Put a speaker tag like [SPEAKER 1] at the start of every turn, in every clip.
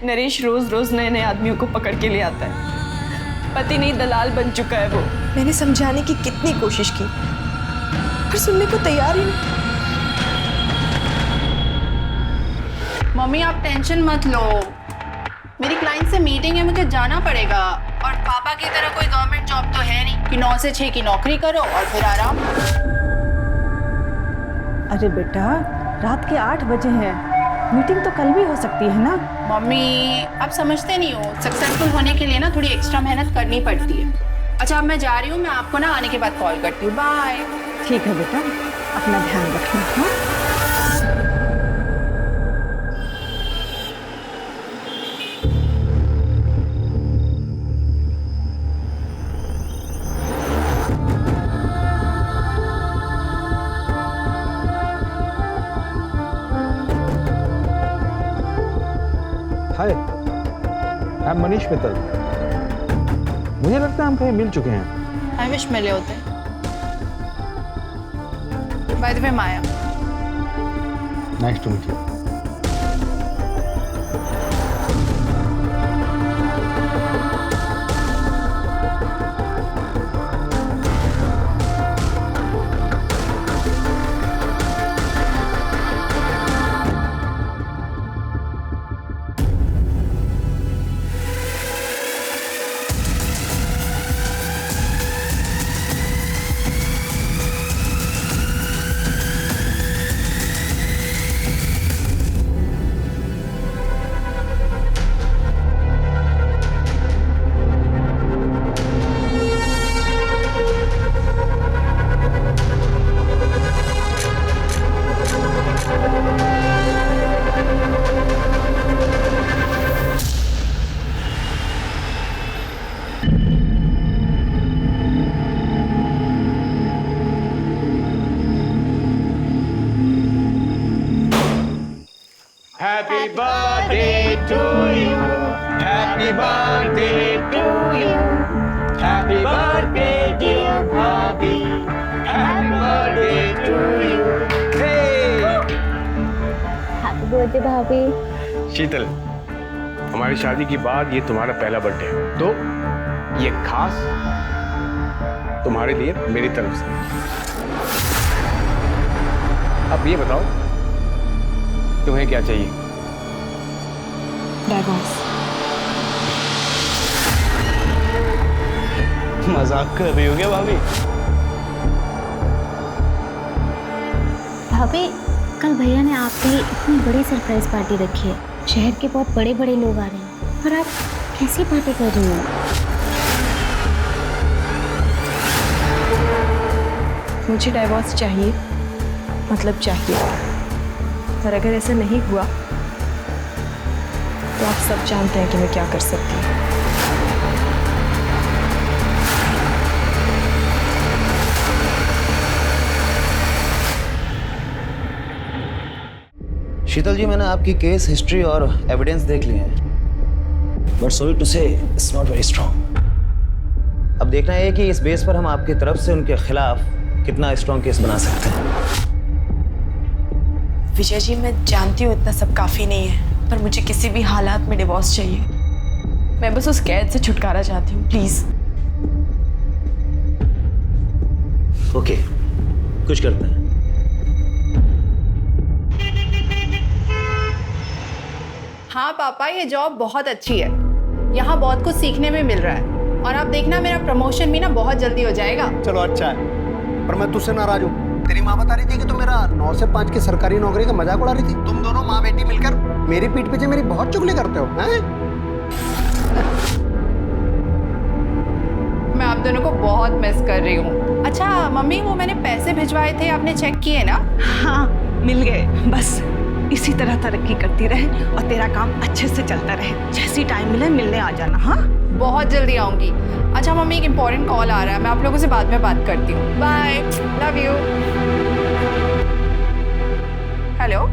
[SPEAKER 1] नरेश रोज रोज नए नए आदमियों को पकड़ के ले आता है। पति नहीं दलाल बन चुका है वो। मैंने समझाने की कितनी कोशिश की पर सुनने को तैयार ही नहीं।
[SPEAKER 2] मम्मी आप टेंशन मत लो, मेरी क्लाइंट से मीटिंग है, मुझे जाना पड़ेगा। और पापा की तरह कोई गवर्नमेंट जॉब तो है नहीं कि 9 से 6 की नौकरी करो और फिर आराम।
[SPEAKER 3] अरे बेटा रात के 8 बजे हैं, मीटिंग तो कल भी हो सकती है ना।
[SPEAKER 2] मम्मी आप समझते नहीं हो, सक्सेसफुल होने के लिए ना थोड़ी एक्स्ट्रा मेहनत करनी पड़ती है। अच्छा अब मैं जा रही हूँ, मैं आपको ना आने के बाद कॉल करती हूँ। बाय।
[SPEAKER 3] ठीक है बेटा, अपना ध्यान रखना। हाँ
[SPEAKER 4] हाय, आई एम मनीष मित्तल। मुझे लगता है हम कहीं मिल चुके हैं।
[SPEAKER 2] आई विश मिले होते। By the way Maya.
[SPEAKER 4] Nice to meet you.
[SPEAKER 5] Happy birthday to you. Happy birthday to you. Happy birthday dear Bhabhi. Happy birthday to you. Hey!
[SPEAKER 6] Happy birthday भाभी।
[SPEAKER 5] शीतल, हमारी शादी के बाद ये तुम्हारा पहला बर्थडे है, तो ये खास तुम्हारे लिए मेरी तरफ से। अब ये बताओ तुम्हें क्या चाहिए?
[SPEAKER 1] डाइवोर्स।
[SPEAKER 5] मजाक कर रही हो क्या भाभी?
[SPEAKER 6] भाभी कल भैया ने आपके लिए इतनी बड़ी सरप्राइज पार्टी रखी है। शहर के बहुत बड़े बड़े लोग आ रहे हैं और आप कैसी पार्टी कर रही हो?
[SPEAKER 1] मुझे डाइवोर्स चाहिए, मतलब चाहिए। और अगर ऐसा नहीं हुआ तो आप सब जानते हैं कि मैं क्या कर सकती हूँ।
[SPEAKER 7] शीतल जी, मैंने आपकी केस हिस्ट्री और एविडेंस देख लिए हैं, बट सॉरी टू से इट्स नॉट वेरी स्ट्रॉन्ग। अब देखना है कि इस बेस पर हम आपकी तरफ से उनके खिलाफ कितना स्ट्रॉन्ग केस बना सकते हैं।
[SPEAKER 1] विजय जी मैं जानती हूँ इतना सब काफी नहीं है, पर मुझे किसी भी हालात में डिवोर्स चाहिए। मैं बस उस कैद से छुटकारा चाहती हूँ, प्लीज।
[SPEAKER 7] ओके, कुछ करते हैं।
[SPEAKER 2] हाँ पापा ये जॉब बहुत अच्छी है, यहाँ बहुत कुछ सीखने में मिल रहा है। और आप देखना मेरा प्रमोशन भी ना बहुत जल्दी हो जाएगा।
[SPEAKER 8] चलो अच्छा है, पर मैं तुझसे नाराज हूँ। तेरी माँ बता रही थी कि तू मेरा 9 से 5 की सरकारी नौकरी का मजाक उड़ा रही थी। तुम दोनों माँ बेटी मिलकर मेरी पीठ पीछे मेरी बहुत चुगली करते हो, हैं?
[SPEAKER 2] मैं आप दोनों को बहुत मिस कर रही हूँ। अच्छा मम्मी वो मैंने पैसे भिजवाए थे, आपने चेक किए ना?
[SPEAKER 3] हाँ मिल गए। बस इसी तरह तरक्की करती रहे और तेरा काम अच्छे से चलता रहे। जैसी टाइम मिले मिलने आ जाना। हाँ
[SPEAKER 2] बहुत जल्दी आऊंगी। अच्छा मम्मी एक इम्पोर्टेंट कॉल आ रहा है, मैं आप लोगों से बाद में बात करती हूँ। Bye, love you. Hello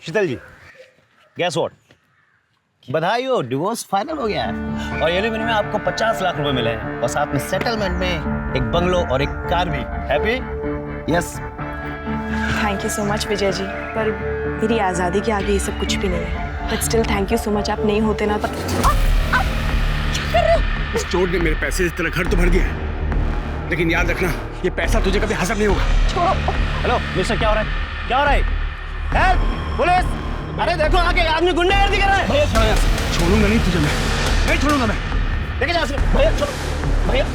[SPEAKER 7] Sheetal ji, guess what? बधाई हो, डिवोर्स फाइनल हो गया है और एलिमनी में आपको 50 लाख रुपए मिले हैं और साथ में सेटलमेंट में एक बंगलो और एक कार भी। Happy? Yes.
[SPEAKER 1] Thank you so much Vijay ji, पर मेरी आज़ादी के आगे ये सब कुछ भी नहीं है। But still thank you so much, आप नहीं होते ना तो।
[SPEAKER 5] इस चोट ने मेरे पैसे से तेरा घर तो भर दिया है, लेकिन याद रखना ये पैसा तुझे कभी हजम नहीं होगा।
[SPEAKER 1] छोड़ो।
[SPEAKER 7] हेलो मिस्टर, क्या हो रहा है? क्या हो रहा है? हेल्प! पुलिस! अरे देखो आगे आदमी गुंडागर्दी कर रहा है। भैया छोड़ो,
[SPEAKER 5] छोड़ूंगा नहीं तुझे, मैं नहीं छोड़ूंगा मैं।
[SPEAKER 7] लेके जाओ उसको। भैया छोड़ो, भैया।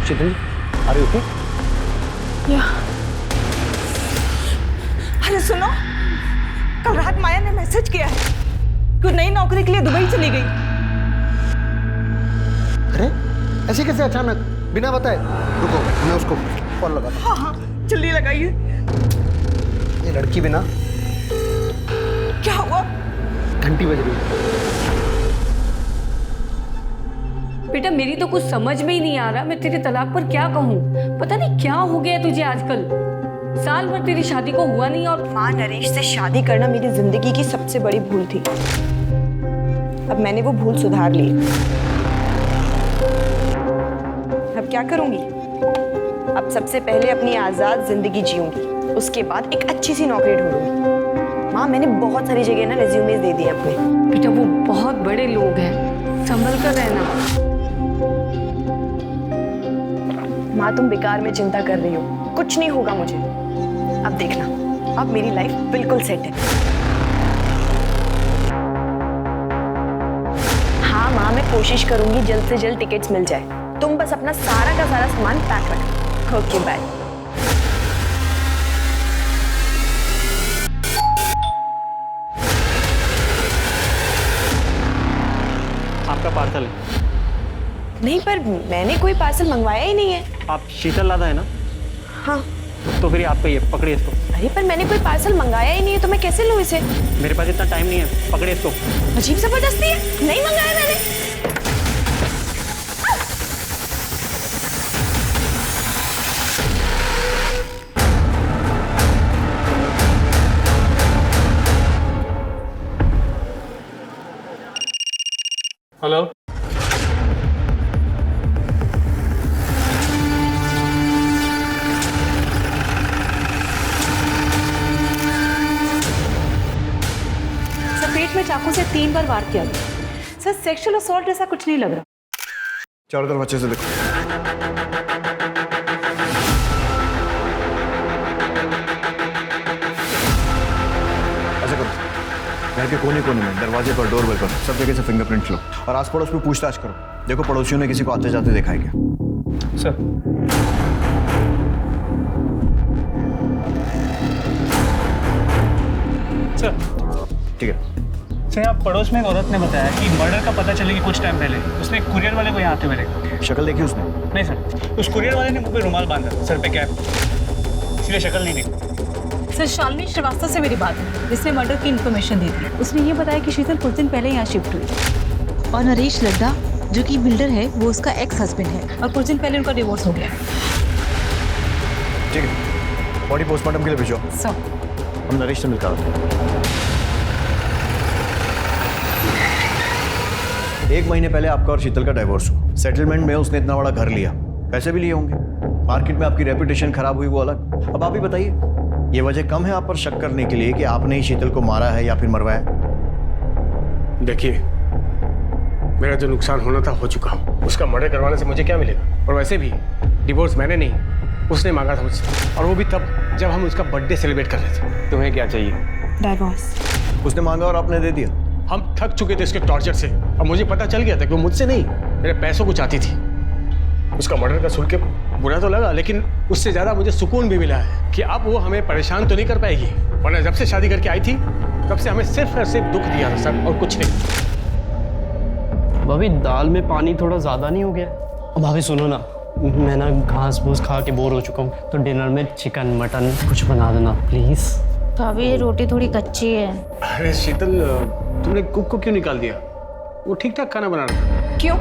[SPEAKER 7] शीतल, अरे ओके?
[SPEAKER 1] या अरे सुनो, कल रात माया ने मैसेज किया है कि नई नौकरी के लिए दुबई चली गई।
[SPEAKER 8] अरे ऐसे कैसे अचानक, बिना बताए? रुको, मैं उसको कॉल लगाता हूं।
[SPEAKER 1] हाँ हाँ, जल्दी लगाइए।
[SPEAKER 8] ये लड़की बिना
[SPEAKER 1] क्या हुआ?
[SPEAKER 8] घंटी बज रही है।
[SPEAKER 9] बेटा मेरी तो कुछ समझ में ही नहीं आ रहा, मैं तेरे तलाक पर क्या कहूँ। पता नहीं क्या हो गया तुझे आजकल। साल भर तेरी शादी को हुआ नहीं और
[SPEAKER 1] माँ, नरेश से शादी करना मेरी जिंदगी की सबसे बड़ी भूल थी। अब मैंने वो भूल सुधार ली। अब क्या करूंगी? अब सबसे पहले अपनी आजाद जिंदगी जीऊंगी, उसके बाद एक अच्छी सी नौकरी ढूंढूंगी। माँ, मैंने बहुत सारी जगह ना रेज्यूमेज दे दिए अपने।
[SPEAKER 9] बेटा वो बहुत बड़े लोग हैं, संभल कर रहना।
[SPEAKER 1] माँ, तुम बेकार में चिंता कर रही हो, कुछ नहीं होगा मुझे। अब देखना, अब मेरी लाइफ बिल्कुल सेट है। हाँ माँ, मैं कोशिश करूंगी जल्द से जल्द टिकट्स मिल जाए। तुम बस अपना सारा का सारा सामान पैक रखो। Okay bye.
[SPEAKER 10] आपका पार्सल है।
[SPEAKER 1] नहीं, पर मैंने कोई पार्सल मंगवाया ही नहीं है।
[SPEAKER 10] आप शीतल लादा है ना?
[SPEAKER 1] हाँ।
[SPEAKER 10] तो फिर आपका ये पकड़िए इसको।
[SPEAKER 1] अरे पर मैंने कोई पार्सल मंगाया ही नहीं है, तो मैं कैसे लूँ इसे?
[SPEAKER 10] मेरे पास इतना टाइम नहीं है, पकड़िए इसको।
[SPEAKER 1] अजीब जबरदस्ती है, नहीं मंगाया मैंने।
[SPEAKER 10] हेलो।
[SPEAKER 3] सर, पेट में चाकू से 3 बार वार किया गया। सर, सेक्सुअल असॉल्ट जैसा कुछ नहीं लग रहा।
[SPEAKER 11] चारों तरफ अच्छे से देखो। ऐसा करो, घर के कोने कोने में, दरवाजे पर, डोर पर सब जगह से फिंगरप्रिंट लो और आस पड़ोस में पूछताछ करो। देखो पड़ोसियों ने किसी को आते जाते देखा है क्या?
[SPEAKER 10] सर। सर।
[SPEAKER 11] ठीक है।
[SPEAKER 10] सर, आप पड़ोस में एक औरत ने बताया कि मर्डर का पता चले कि कुछ टाइम पहले उसने एक कुरियर वाले को यहाँ आते हुए देखा।
[SPEAKER 11] शक्ल देखी उसने?
[SPEAKER 10] नहीं सर, उस कुरियर वाले ने मुंह पे रुमाल बांधा, सर पे कैप, इसलिए शक्ल नहीं देखी।
[SPEAKER 3] सर, शालिनी श्रीवास्तव से मेरी बात है, जिसने मर्डर की इन्फॉर्मेशन दी थी। उसने ये बताया कि शीतल कुछ दिन पहले यहाँ शिफ्ट हुई और नरेश लड्डा जो कि बिल्डर है, वो उसका एक्स हस्बैंड है और कुछ दिन पहले उनका डिवोर्स हो गया।
[SPEAKER 11] ठीक है, बॉडी पोस्टमार्टम के लिए भेजो।
[SPEAKER 3] सर,
[SPEAKER 11] हम नरेश से मिलकर आते हैं। 1 महीने पहले आपका और शीतल का डाइवोर्स हुआ। सेटलमेंट में उसने इतना बड़ा घर लिया, पैसे भी लिए होंगे, मार्केट में आपकी रेपुटेशन खराब हुई वो अलग। अब आप ही बताइए, ये वजह कम है आप पर शक करने के लिए कि आपने ही शीतल को मारा है या फिर मरवाया?
[SPEAKER 5] देखिए, मेरा जो नुकसान होना था हो चुका। उसका मर्डर करवाने से मुझे क्या मिलेगा? और वैसे भी डिवोर्स मैंने नहीं, उसने मांगा था मुझसे, और वो भी तब जब हम उसका बर्थडे सेलिब्रेट कर रहे थे। तुम्हें क्या चाहिए?
[SPEAKER 1] डाइवोर्स।
[SPEAKER 11] उसने मांगा और आपने दे दिया।
[SPEAKER 5] हम थक चुके थे इसके टॉर्चर से, और मुझे पता चल गया था कि वो मुझसे नहीं, मेरे पैसों को चाहती थी। उसका मर्डर का सुन के बुरा तो लगा, लेकिन उससे ज्यादा मुझे सुकून भी मिला है कि अब वो हमें परेशान तो नहीं कर पाएगी। वरना जब से शादी करके आई थी तब से हमें सिर्फ और सिर्फ दुख दिया था सर, और कुछ नहीं।
[SPEAKER 10] भाभी, दाल में पानी थोड़ा ज़्यादा नहीं हो गया? भाभी सुनो ना, मैं ना घास फूस खा के बोर हो चुका हूँ, तो डिनर में चिकन मटन कुछ बना देना प्लीज़।
[SPEAKER 6] भाभी, ये रोटी थोड़ी कच्ची है।
[SPEAKER 5] अरे शीतल, तुमने कुक को क्यों निकाल दिया? वो ठीक ठाक खाना बना रहा था।
[SPEAKER 1] क्यों?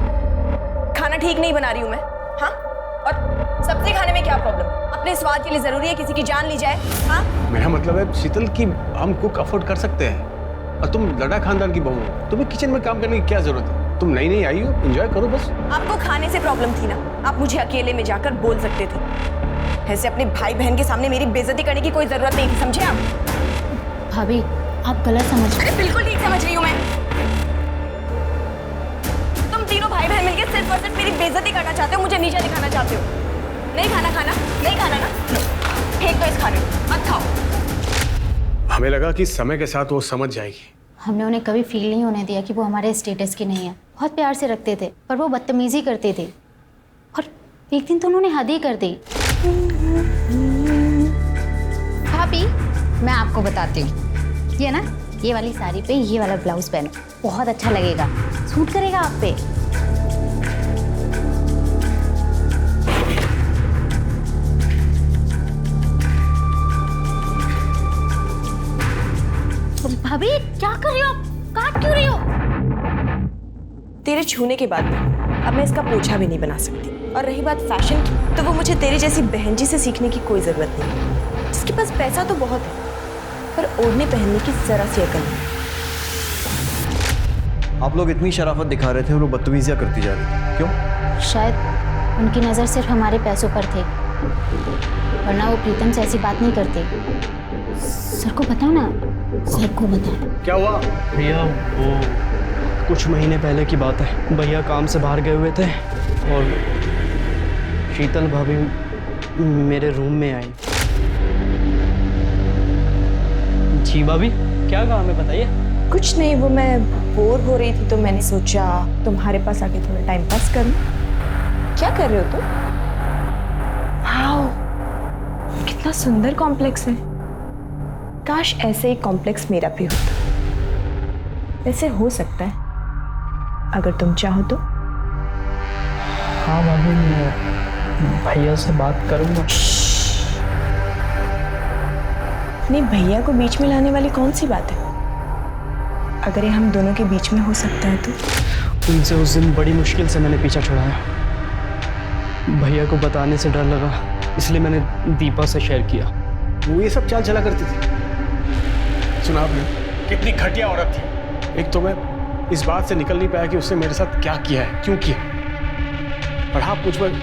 [SPEAKER 1] खाना ठीक नहीं बना रही हूँ मैं? हाँ? और सब्जी खाने में क्या प्रॉब्लम? अपने अपने स्वाद के लिए जरूरी है किसी की जान ली जाए? हाँ,
[SPEAKER 5] मेरा मतलब है शीतल कि हम कुक अफोर्ड कर सकते हैं, और तुम लड़ा खानदान की बहू हो, तुम्हें किचन में काम करने की क्या जरूरत है? तुम नई नई आई हो, एंजॉय करो बस।
[SPEAKER 1] आपको खाने से प्रॉब्लम थी ना, आप मुझे अकेले में जाकर बोल सकते थे। ऐसे अपने भाई बहन के सामने मेरी बेइज्जती करने की कोई जरूरत नहीं थी, समझे आप?
[SPEAKER 6] भाभी आप गलत समझ रहे
[SPEAKER 1] अरे बिल्कुल ठीक समझ रही हूँ मैं। तुम तीनों भाई बहन मिलकर सिर्फ और सिर्फ मेरी बेइज्जती करना चाहते हो, मुझे नीचा दिखाना चाहते हो। नहीं खाना नहीं खाना ना, फेंक दो इस खाने को, मत खाओ।
[SPEAKER 5] हमें लगा कि समय के साथ वो समझ जाएगी।
[SPEAKER 6] हमने उन्हें कभी फील नहीं होने दिया कि वो हमारे स्टेटस की नहीं है। बहुत प्यार से रखते थे, पर वो बदतमीजी करते थे, और एक दिन तो उन्होंने हद ही कर दी। भाभी मैं आपको बताती हूँ, ये ना, ये वाली साड़ी पे ये वाला ब्लाउज पहनो, बहुत अच्छा लगेगा, सूट करेगा आप पे। भाभी क्या कर रही हो आप? काट क्यों रही हो?
[SPEAKER 1] तेरे छूने के बाद में अब मैं इसका पोछा भी नहीं बना सकती। और रही बात फैशन की, तो वो मुझे तेरी जैसी बहन जी से सीखने की कोई जरूरत नहीं। जिसके पास पैसा तो बहुत है, पर ओढ़ने पहनने की जरा सी अकल नहीं।
[SPEAKER 11] आप लोग इतनी शराफत दिखा रहे थे और वो बदतमीजियां करती जा रही थी, क्यों?
[SPEAKER 6] शायद उनकी नज़र सिर्फ हमारे पैसों पर थे, वरना वो प्रीतम से ऐसी बात नहीं करते। सर को बताओ ना, सर को बताओ।
[SPEAKER 5] क्या हुआ?
[SPEAKER 10] भैया वो कुछ महीने पहले की बात है, भैया काम से बाहर गए हुए थे और शीतल भाभी मेरे रूम में आई। जी भाभी, क्या काम है बताइए?
[SPEAKER 1] कुछ नहीं, वो मैं बोर हो रही थी तो मैंने सोचा तुम्हारे पास आके थोड़ा टाइम पास कर लूं। क्या कर रहे हो तुम? वाओ, कितना सुंदर कॉम्प्लेक्स है। काश ऐसे ही कॉम्प्लेक्स मेरा भी होता। वैसे हो सकता है अगर तुम चाहो तो।
[SPEAKER 10] हाँ भाभी, मैं भैया से बात करूँगा।
[SPEAKER 1] नहीं, भैया को बीच में लाने वाली कौन सी बात है? अगर ये हम दोनों के बीच में हो सकता है तो।
[SPEAKER 10] उनसे उस दिन बड़ी मुश्किल से मैंने पीछा छुड़ाया। भैया को बताने से डर लगा, इसलिए मैंने दीपा से शेयर किया।
[SPEAKER 5] वो ये सब चाल चला करती थी। सुना आपने? कितनी घटिया औरत थी। एक तो मैं इस बात से निकल नहीं पाया कि उसने मेरे साथ क्या किया है, क्यों किया, और आप मुझ पर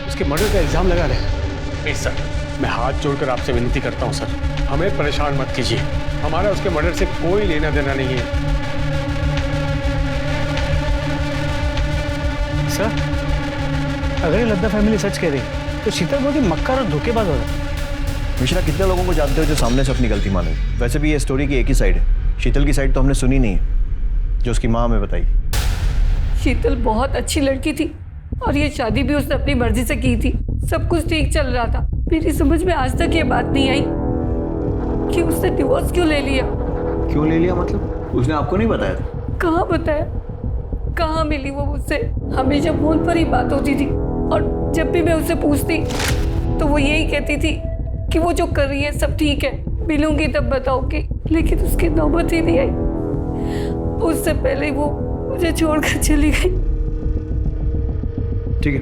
[SPEAKER 5] उसके मर्डर का इल्जाम लगा रहे। प्लीज सर, मैं हाथ जोड़कर आपसे विनती करता हूँ सर, हमें परेशान मत कीजिए। हमारा उसके मर्डर से कोई लेना देना नहीं है।
[SPEAKER 12] सर, अगर ये लद्दा फैमिली सच कह रही तो शीतल बहुत ही मक्कार और धोखेबाज हो रहा है।
[SPEAKER 11] मिश्रा, कितने लोगों को जानते हो जो सामने से अपनी गलती मानेगी? वैसे भी ये स्टोरी की एक ही साइड है, शीतल की साइड तो हमने सुनी नहीं है, जो उसकी माँ हमें बताई।
[SPEAKER 9] शीतल बहुत अच्छी लड़की थी और ये शादी भी उसने अपनी मर्जी से की थी। सब कुछ ठीक चल रहा था। मेरी समझ में आज तक ये बात नहीं आई कि उसने डिवोर्स क्यों ले लिया।
[SPEAKER 11] क्यों ले लिया मतलब? उसने आपको नहीं बताया था?
[SPEAKER 9] कहाँ बताया, कहाँ मिली वो मुझसे। हमेशा फोन पर ही बात होती थी और जब भी मैं उससे पूछती तो वो यही कहती थी कि वो जो कर रही है सब ठीक है, मिलूंगी तब बताऊंगी। लेकिन उसकी नौबत ही नहीं आई। उससे पहले वो मुझे छोड़कर चली गई।
[SPEAKER 11] ठीक है,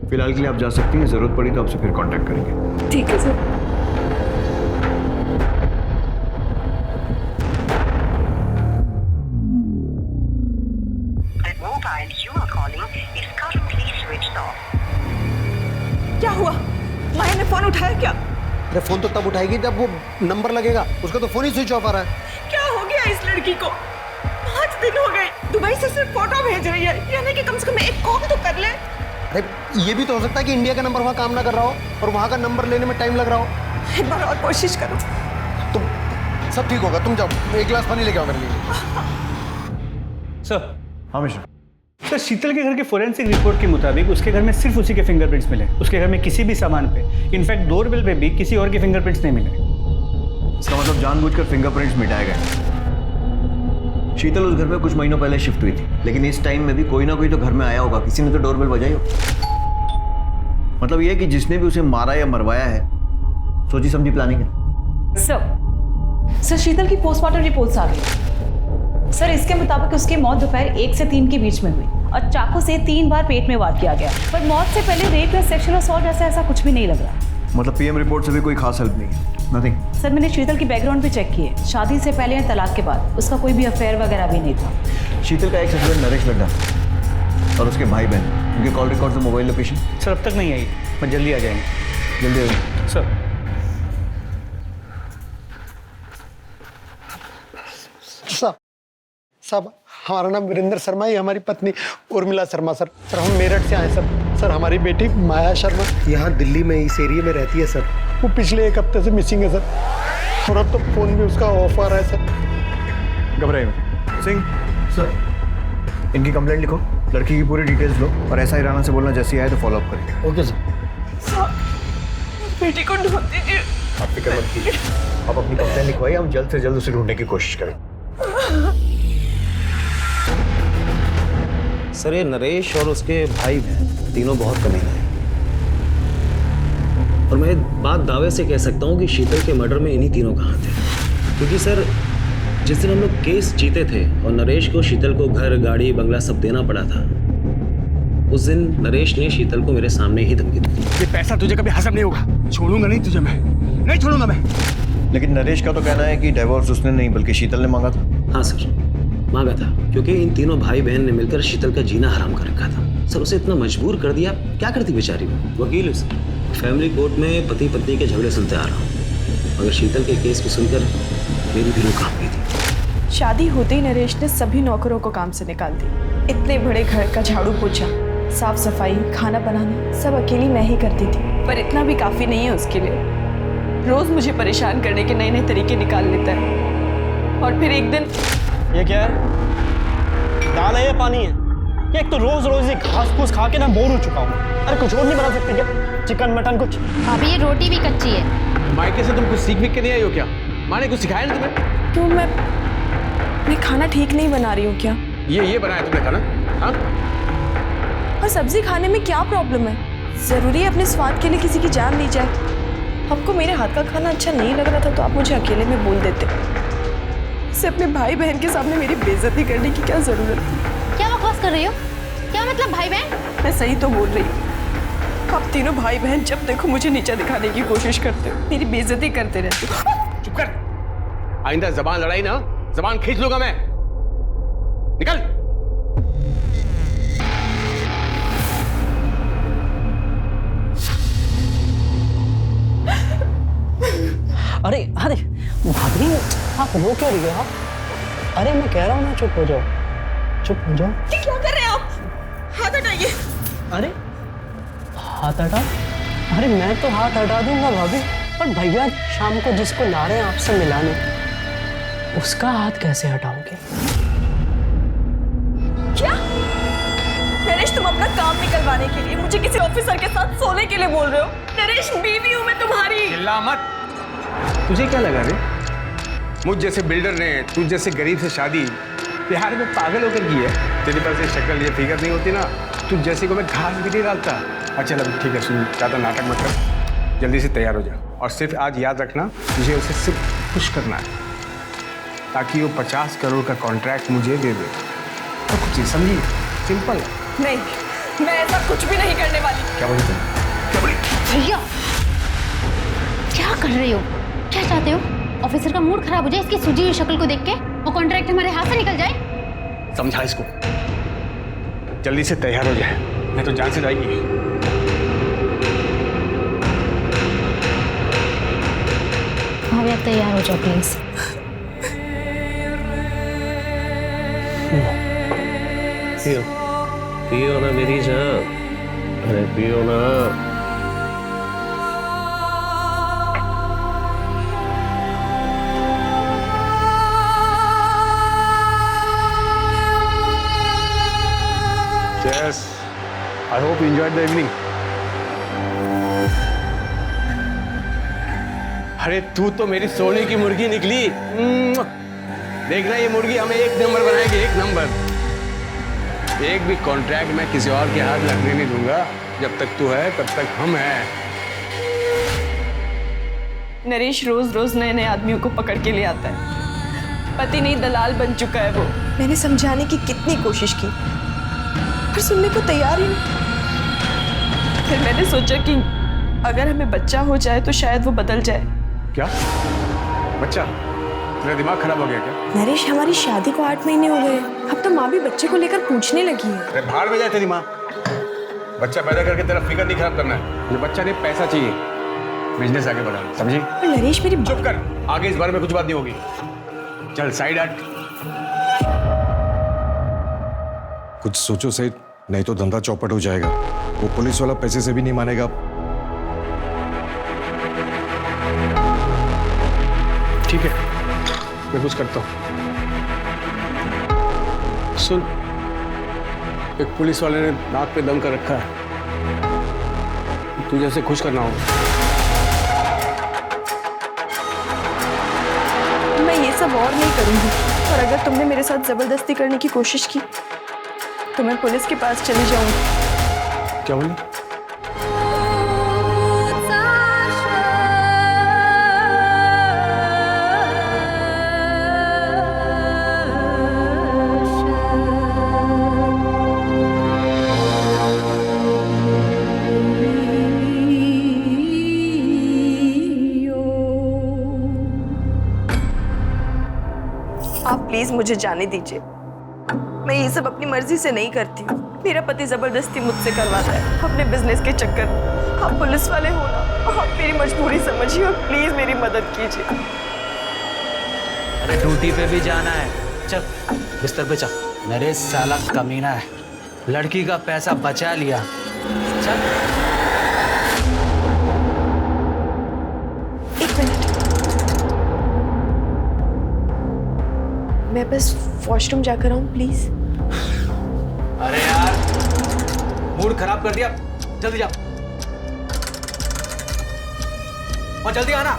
[SPEAKER 11] फिलहाल के लिए आप जा सकती हैं, जरूरत पड़ी तो आपसे फिर कांटेक्ट करेंगे।
[SPEAKER 9] ठीक है सर।
[SPEAKER 1] क्या हुआ? माया ने फोन उठाया क्या?
[SPEAKER 8] अरे फोन तो तब उठाएगी जब वो नंबर लगेगा, उसका तो फोन ही स्विच ऑफ आ रहा है।
[SPEAKER 1] क्या हो गया इस लड़की को? 5 दिन हो गए, दुबई से सिर्फ फोटो भेज रही है, यानी कि कम से कम एक कॉल तो कर ले।
[SPEAKER 8] अरे ये भी तो हो सकता है कि इंडिया का नंबर वहाँ काम ना कर रहा हो और वहाँ का नंबर लेने में टाइम लग रहा हो।
[SPEAKER 1] एक बार और कोशिश करो।
[SPEAKER 8] तुम सब ठीक होगा, तुम जाओ, एक गिलास पानी लेके आओ मेरे लिए।
[SPEAKER 12] सर।
[SPEAKER 11] हाँ मिश्रा।
[SPEAKER 12] सर, शीतल के घर के फोरेंसिक रिपोर्ट के मुताबिक उसके घर में सिर्फ उसी के फिंगरप्रिंट्स मिले। उसके घर में किसी भी सामान पे, इनफैक्ट डोरबेल पे भी किसी और के फिंगरप्रिंट्स नहीं मिले।
[SPEAKER 11] इसका मतलब जानबूझकर फिंगरप्रिंट्स मिटाए गए। शीतल उस घर में कुछ महीनों पहले शिफ्ट हुई थी, लेकिन इस टाइम में भी कोई ना कोई तो घर में आया होगा, किसी ने तो डोरबेल बजाई हो। मतलब यह कि जिसने भी उसे मारा या मरवाया है, सोची समझी प्लानिंग है।
[SPEAKER 3] सर, शीतल की पोस्टमार्टम रिपोर्ट्स आ गई। सर, इसके मुताबिक उसकी मौत दोपहर 1 से 3 के बीच में हुई और चाकू से 3 बार पेट में वार किया गया, पर मौत से पहले रेप या सेक्सुअल असॉल्ट ऐसा कुछ भी नहीं लग रहा।
[SPEAKER 11] मतलब पीएम रिपोर्ट से भी कोई खास हेल्प नहीं है, नथिंग।
[SPEAKER 3] सर मैंने शीतल की बैकग्राउंड भी चेक की है। शादी से पहले या तलाक के बाद उसका कोई भी अफेयर वगैरह भी नहीं था।
[SPEAKER 11] शीतल का एक्स हस्बैंड नरेश लड्डा और उसके भाई बहन, उनके कॉल रिकॉर्ड्स और मोबाइल लोकेशन।
[SPEAKER 12] सर अब तक नहीं आई, मैं जल्दी आ जाएंगे।
[SPEAKER 11] जल्दी आ जाइए।
[SPEAKER 12] सर
[SPEAKER 8] साहब हमारा नाम वीरेंद्र शर्मा है, हमारी पत्नी उर्मिला शर्मा सर। सर हम मेरठ से आए सर। सर हमारी बेटी माया शर्मा यहाँ दिल्ली में इस एरिया में रहती है सर। वो पिछले 1 हफ्ते से मिसिंग है सर, और अब तो फोन भी उसका ऑफ आ रहा है सर।
[SPEAKER 11] घबराइए मत। सिंह सर, इनकी कंप्लेंट लिखो, लड़की की पूरी डिटेल्स लो और ऐसा ही राणा से बोलना जैसी आए तो फॉलो अप करेंगे।
[SPEAKER 8] Okay sir.
[SPEAKER 9] बेटी को ढूंढ दीजिए।
[SPEAKER 11] आप फिक्र मत कीजिए, आप अपनी कंप्लेंट लिखवाइए, हम जल्द से जल्द उसे ढूंढने की कोशिश करें।
[SPEAKER 7] सर ये नरेश और उसके भाई बहन तीनों बहुत कमीने हैं, और मैं बात दावे से कह सकता हूँ कि शीतल के मर्डर में इन्हीं तीनों का हाथ है। क्योंकि सर जिस दिन हम लोग केस जीते थे और नरेश को शीतल को घर, गाड़ी, बंगला सब देना पड़ा था, उस दिन नरेश ने शीतल को मेरे सामने ही धमकी दी।
[SPEAKER 5] ये पैसा तुझे कभी हजम नहीं होगा, छोड़ूंगा नहीं तुझे, मैं नहीं छोड़ूंगा मैं।
[SPEAKER 11] लेकिन नरेश का तो कहना है कि डिवोर्स उसने नहीं बल्कि शीतल ने मांगा था।
[SPEAKER 7] हाँ सर, मांगा था, क्योंकि इन तीनों भाई बहन ने मिलकर शीतल का जीना हराम कर रखा था। सर उसे इतना मजबूर कर दिया, क्या करती बेचारी। वकील उसे फैमिली कोर्ट में पति पत्नी के झगड़े सुनते आ रहा हूँ, मगर शीतल के केस को सुनकर मेरी भी रूह कांप गई थी।
[SPEAKER 1] शादी होते ही नरेश ने सभी नौकरों को काम से निकाल दी। इतने बड़े घर का झाड़ू पोछा, साफ सफाई, खाना बनाना सब अकेली मैं ही करती थी। पर इतना भी काफी नहीं है उसके लिए। रोज मुझे परेशान करने के नए नए तरीके निकाल लेता है। और फिर एक दिन,
[SPEAKER 10] ये क्या है? दाल है या पानी है? ये एक तो रोज रोज ये घास फूस खा के ना बोर हो चुका हूँ। अरे कुछ और नहीं बना सकते क्या? चिकन मटन कुछ?
[SPEAKER 6] अभी ये रोटी भी कच्ची है।
[SPEAKER 5] मायके से तुम कुछ सीख के नहीं आई हो क्या? माँ ने कुछ सिखाया नहीं तुम्हें?
[SPEAKER 1] क्यों मैं खाना ठीक नहीं बना रही हूँ क्या?
[SPEAKER 5] ये बनाया तुमने खाना? हाँ?
[SPEAKER 1] और सब्जी खाने में क्या प्रॉब्लम है? जरूरी है अपने स्वाद के लिए किसी की जान ली जाए? आपको मेरे हाथ का खाना अच्छा नहीं लग रहा था तो आप मुझे अकेले में बोल देते। इसे अपने भाई बहन के सामने मेरी बेइज्जती करने की क्या जरूरत थी?
[SPEAKER 6] क्या बकवास कर रही हो? क्या मतलब भाई बहन?
[SPEAKER 1] मैं सही तो बोल रही हूँ। आप तीनों भाई बहन जब देखो मुझे नीचा दिखाने की कोशिश करते हो, मेरी बेइज्जती करते रहते हो।
[SPEAKER 5] चुप कर। आइंदा जबान लड़ाई ना, जबान खींच लूंगा मैं। निकल।
[SPEAKER 10] अरे अरे भाभी, आप रो क्यों रही हो आप? अरे मैं कह रहा हूँ ना, चुप हो जाओ, चुप हो जाओ।
[SPEAKER 1] क्या कर रहे हैं आप? हाथ हटाइए।
[SPEAKER 10] अरे हाथ हटा? अरे मैं तो हाथ हटा दूंगा भाभी, पर भैया शाम को जिसको ला रहे हैं आपसे मिलाने, उसका हाथ कैसे हटाओगे?
[SPEAKER 1] क्या? नरेश तुम अपना काम निकलवाने के लिए मुझे किसी ऑफिसर के साथ सोने के लिए बोल रहे हो? नरेश बीवी हूँ मैं तुम्हारी।
[SPEAKER 5] चिल्ला मत। तुझे क्या लगा रे? मुझ जैसे बिल्डर ने तुझ जैसे गरीब से शादी बिहार में पागल होकर की है? तेरे पास ये शक्ल ये फिगर नहीं होती ना, तुझ जैसे को मैं घास भी नहीं डालता। अच्छा चल ठीक है, सुन, ज़्यादा नाटक मत कर, जल्दी से तैयार हो जा। और सिर्फ आज याद रखना, मुझे उसे सिर्फ खुश करना है ताकि वो 50 करोड़ का कॉन्ट्रैक्ट मुझे दे दे। तो कुछ नहीं, समझी? सिंपल।
[SPEAKER 1] नहीं, मैं ऐसा कुछ भी नहीं करने वाली।
[SPEAKER 5] क्या बोली तुम? क्या बोली?
[SPEAKER 6] भैया क्या कर रहे हो? क्या चाहते हो? ऑफिसर का मूड खराब हो जाए इसकी सूजी हुई शक्ल को देख के, और कॉन्ट्रैक्ट हमारे हाथ से निकल जाए?
[SPEAKER 5] समझा इसको, जल्दी से तैयार हो जाए, नहीं तो जान से जाएगी।
[SPEAKER 6] भाभी आप तैयार हो जाओ प्लीज।
[SPEAKER 7] पियो पियो ना मेरी जान, अरे पियो ना।
[SPEAKER 5] Yes, I hope you enjoyed the evening. अरे तू तो मेरी सोने की मुर्गी निकली। देखना ये मुर्गी हमें 1 नंबर बनाएगी, 1 नंबर। एक भी कॉन्ट्रैक्ट मैं किसी और के हाथ लगने नहीं दूंगा। जब तक तू है तब तक हम हैं।
[SPEAKER 1] नरेश रोज रोज नए नए आदमियों को पकड़ के ले आता है। पति नहीं दलाल बन चुका है वो। मैंने समझाने की कितनी कोशिश की पर सुनने को तैयार ही नहीं। फिर मैंने सोचा कि अगर हमें बच्चा हो जाए तो शायद वो बदल जाए।
[SPEAKER 5] क्या बच्चा? तेरा दिमाग खराब हो गया क्या?
[SPEAKER 1] नरेश, हमारी शादी को 8 महीने हो गए, अब तो माँ भी बच्चे को लेकर पूछने लगी है।
[SPEAKER 5] अरे भाड़ में जाए तेरी माँ। बच्चा पैदा करके तेरा फिगर नहीं खराब करना है। मुझे बच्चा नहीं, पैसा चाहिए, बिजनेस आगे बढ़ाना, समझी?
[SPEAKER 1] पर नरेश मेरी
[SPEAKER 5] चुप कर, आगे इस बारे में कुछ बात नहीं होगी। चल साइड हट।
[SPEAKER 13] कुछ सोचो सेठ, नहीं तो धंधा चौपट हो जाएगा। वो पुलिस वाला पैसे से भी नहीं मानेगा।
[SPEAKER 5] ठीक है, मैं कुछ करता हूँ। सुन, एक पुलिस वाले ने नाक पे दम कर रखा है, तुझे उसे खुश करना होगा।
[SPEAKER 1] मैं ये सब और नहीं करूंगी, और अगर तुमने मेरे साथ जबरदस्ती करने की कोशिश की तो मैं पुलिस के पास चली जाऊंगी।
[SPEAKER 5] क्या बोली?
[SPEAKER 1] आप प्लीज मुझे जाने दीजिए, मैं ये सब अपनी मर्जी से नहीं करती। मेरा पति जबरदस्ती मुझसे करवाता है अपने बिजनेस के चक्कर में। आप पुलिस वाले हो ना, आप मेरी मजबूरी समझिए और प्लीज मेरी मदद कीजिए।
[SPEAKER 14] अरे ड्यूटी पे भी जाना है, चल बिस्तर पे चल। नरेश साला कमीना है, लड़की का पैसा बचा लिया। चल।
[SPEAKER 1] एक मिनट, मैं बस वॉशरूम जाकर आऊं प्लीज।
[SPEAKER 14] अरे यार मूड खराब कर दिया, जल्दी जा और जल्दी आना।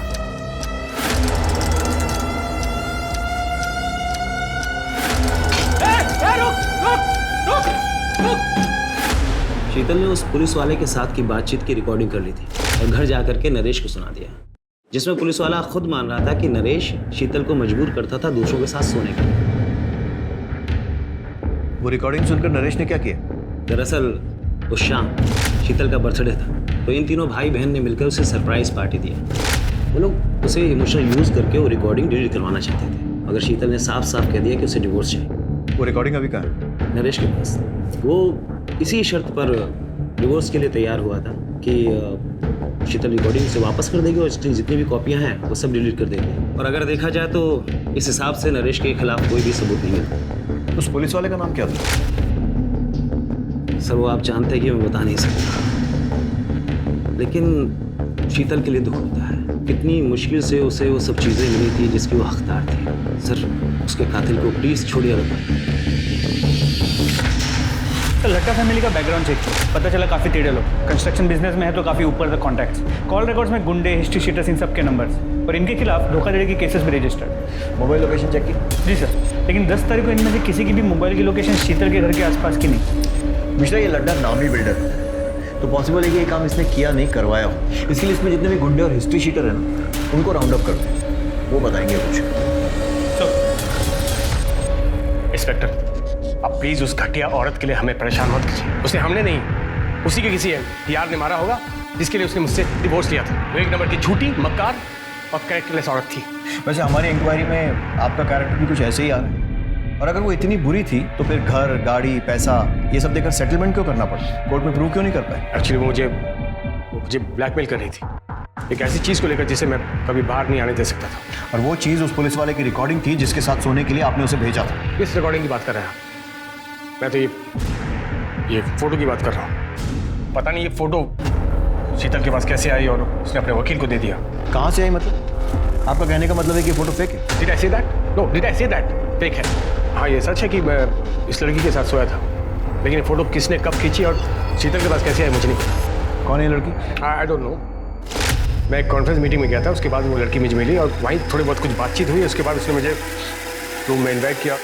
[SPEAKER 7] शीतल ने उस पुलिस वाले के साथ की बातचीत की रिकॉर्डिंग कर ली थी और घर जाकर के नरेश को सुना दिया, जिसमें पुलिस वाला खुद मान रहा था कि नरेश शीतल को मजबूर करता था दूसरों के साथ सोने के लिए।
[SPEAKER 11] वो रिकॉर्डिंग सुनकर नरेश ने क्या किया?
[SPEAKER 7] दरअसल उस शाम शीतल का बर्थडे था, तो इन तीनों भाई बहन ने मिलकर उसे सरप्राइज पार्टी दी। वो लोग उसे इमोशनल यूज करके वो रिकॉर्डिंग डिलीट करवाना चाहते थे, मगर शीतल ने साफ साफ कह दिया कि उसे डिवोर्स चाहिए।
[SPEAKER 11] वो रिकॉर्डिंग अभी कहाँ है?
[SPEAKER 7] नरेश के पास। वो इसी शर्त पर डिवोर्स के लिए तैयार हुआ था कि शीतल रिकॉर्डिंग से वापस कर देगी और इसकी जितनी भी कॉपियां हैं वो सब डिलीट कर देगी। और अगर देखा जाए तो इस हिसाब से नरेश के खिलाफ कोई भी सबूत नहीं मिलता।
[SPEAKER 11] उस पुलिस वाले का नाम क्या था?
[SPEAKER 7] सर वो आप जानते हैं कि मैं बता नहीं सकता, लेकिन शीतल के लिए दुख होता है। कितनी मुश्किल से उसे वो सब चीज़ें मिली थी जिसकी वो हकदार थी। सर उसके कातिल को प्लीज़ छोड़िए।
[SPEAKER 12] तो लट्टा फैमिली का बैकग्राउंड चेक किया, पता चला काफ़ी टेढ़े लोग, कंस्ट्रक्शन बिजनेस में है तो काफ़ी ऊपर तक कॉन्टैक्ट्स, कॉल रिकॉर्ड्स में गुंडे, हिस्ट्री शीटर्स, इन सब के नंबर्स, और इनके खिलाफ धोखाधड़ी के केसेस भी रजिस्टर्ड।
[SPEAKER 11] मोबाइल लोकेशन चेक की?
[SPEAKER 12] जी सर, लेकिन 10 तारीख को इनमें से किसी की भी मोबाइल की लोकेशन शीतल के घर के आसपास की नहीं।
[SPEAKER 11] मिश्रा, ये लड्डा नामी बिल्डर है, तो पॉसिबल है कि ये काम इसने किया नहीं, करवाया हो। इसके लिए इसमें जितने भी गुंडे और हिस्ट्री शीटर हैं ना, उनको राउंड अप करते हैं, वो बताएंगे कुछ।
[SPEAKER 5] इंस्पेक्टर, अब प्लीज उस घटिया औरत के लिए हमें परेशान मत कीजिए। उसे हमने नहीं, उसी के किसी यार ने मारा होगा, जिसके लिए उसने मुझसे डिवोर्स लिया था। वो एक नंबर की झूठी, मक्कार और कैरेक्टरलेस औरत थी।
[SPEAKER 11] वैसे हमारी इंक्वायरी में आपका कैरेक्टर भी कुछ ऐसे ही आ रहा है, और अगर वो इतनी बुरी थी तो फिर घर, गाड़ी, पैसा ये सब देकर सेटलमेंट क्यों करना पड़ा? कोर्ट में प्रूव क्यों नहीं कर पाए?
[SPEAKER 5] एक्चुअली वो मुझे ब्लैकमेल कर रही थी, एक ऐसी चीज को लेकर जिसे मैं कभी बाहर नहीं आने दे सकता था।
[SPEAKER 11] और वो चीज उस पुलिस वाले की रिकॉर्डिंग थी जिसके साथ सोने के लिए आपने उसे भेजा था।
[SPEAKER 5] किस रिकॉर्डिंग की बात कर रहे हैं आप? मैं तो ये फोटो की बात कर रहा हूँ। पता नहीं ये फोटो शीतल के पास कैसे आई और उसने अपने वकील को दे दिया।
[SPEAKER 11] कहाँ से आई मतलब? आपका कहने का मतलब है कि फोटो फेक है?
[SPEAKER 5] Did I say that? No, did I say that? Fake है। हाँ ये सच है कि मैं इस लड़की के साथ सोया था, लेकिन ये फोटो किसने कब खींची और शीतल के पास कैसे आई मुझे नहीं पता।
[SPEAKER 11] कौन है लड़की?
[SPEAKER 5] I don't know. मैं एक कॉन्फ्रेंस मीटिंग में गया था, उसके बाद वो लड़की मुझे मिली और वहीं थोड़ी बहुत कुछ बातचीत हुई। उसके बाद उसने मुझे रूम में इन्वाइट किया।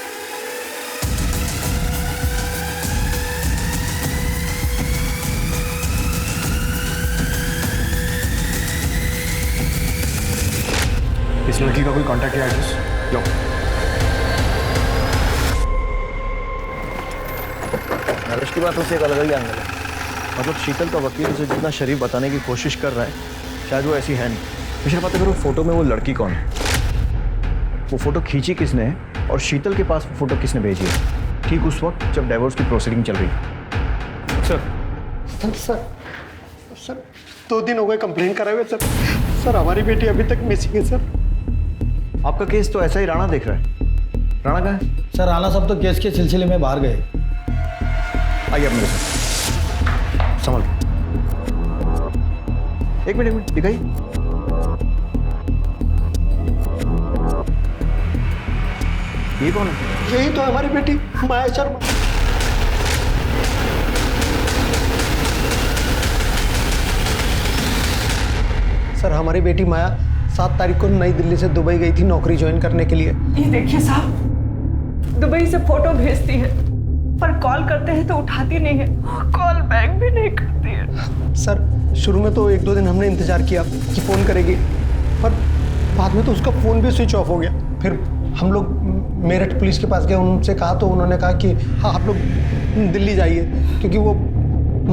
[SPEAKER 5] इस लड़की का कोई कांटेक्ट या एड्रेस? नो।
[SPEAKER 7] नरेश की बातों से एक अलग ही एंगल है।
[SPEAKER 11] मतलब शीतल का वकील उसे जितना शरीफ बताने की कोशिश कर रहा है, शायद वो ऐसी है नहीं। मिश्रा, बात करो फोटो में वो लड़की कौन है, वो फोटो खींची किसने है, और शीतल के पास वो फोटो किसने भेजी है ठीक उस वक्त जब डाइवोर्स की प्रोसीडिंग चल रही है?
[SPEAKER 8] सर 2 दिन हो गए कंप्लेंट कराए हुए सर हमारी बेटी अभी तक मिसिंग है सर।
[SPEAKER 11] आपका केस तो ऐसा ही राणा देख रहा है। राणा कहाँ है?
[SPEAKER 14] सर राणा साहब तो केस के सिलसिले में बाहर गए।
[SPEAKER 11] आइए आप मेरे साथ, संभल के। एक मिनट दिखाइए। ये कौन है?
[SPEAKER 8] यही तो हमारी बेटी माया शर्मा। सर हमारी बेटी माया 7 तारीख को नई दिल्ली से दुबई गई थी नौकरी ज्वाइन करने के लिए।
[SPEAKER 9] ये देखिए साहब, दुबई से फोटो भेजती है पर कॉल करते हैं तो उठाती नहीं है, कॉल बैक भी नहीं करती है।
[SPEAKER 8] सर शुरू में तो 1-2 दिन हमने इंतजार किया कि फ़ोन करेगी, पर बाद में तो उसका फ़ोन भी स्विच ऑफ हो गया। फिर हम लोग मेरठ पुलिस के पास गए, उनसे कहा तो उन्होंने कहा कि हाँ आप लोग दिल्ली जाइए, क्योंकि वो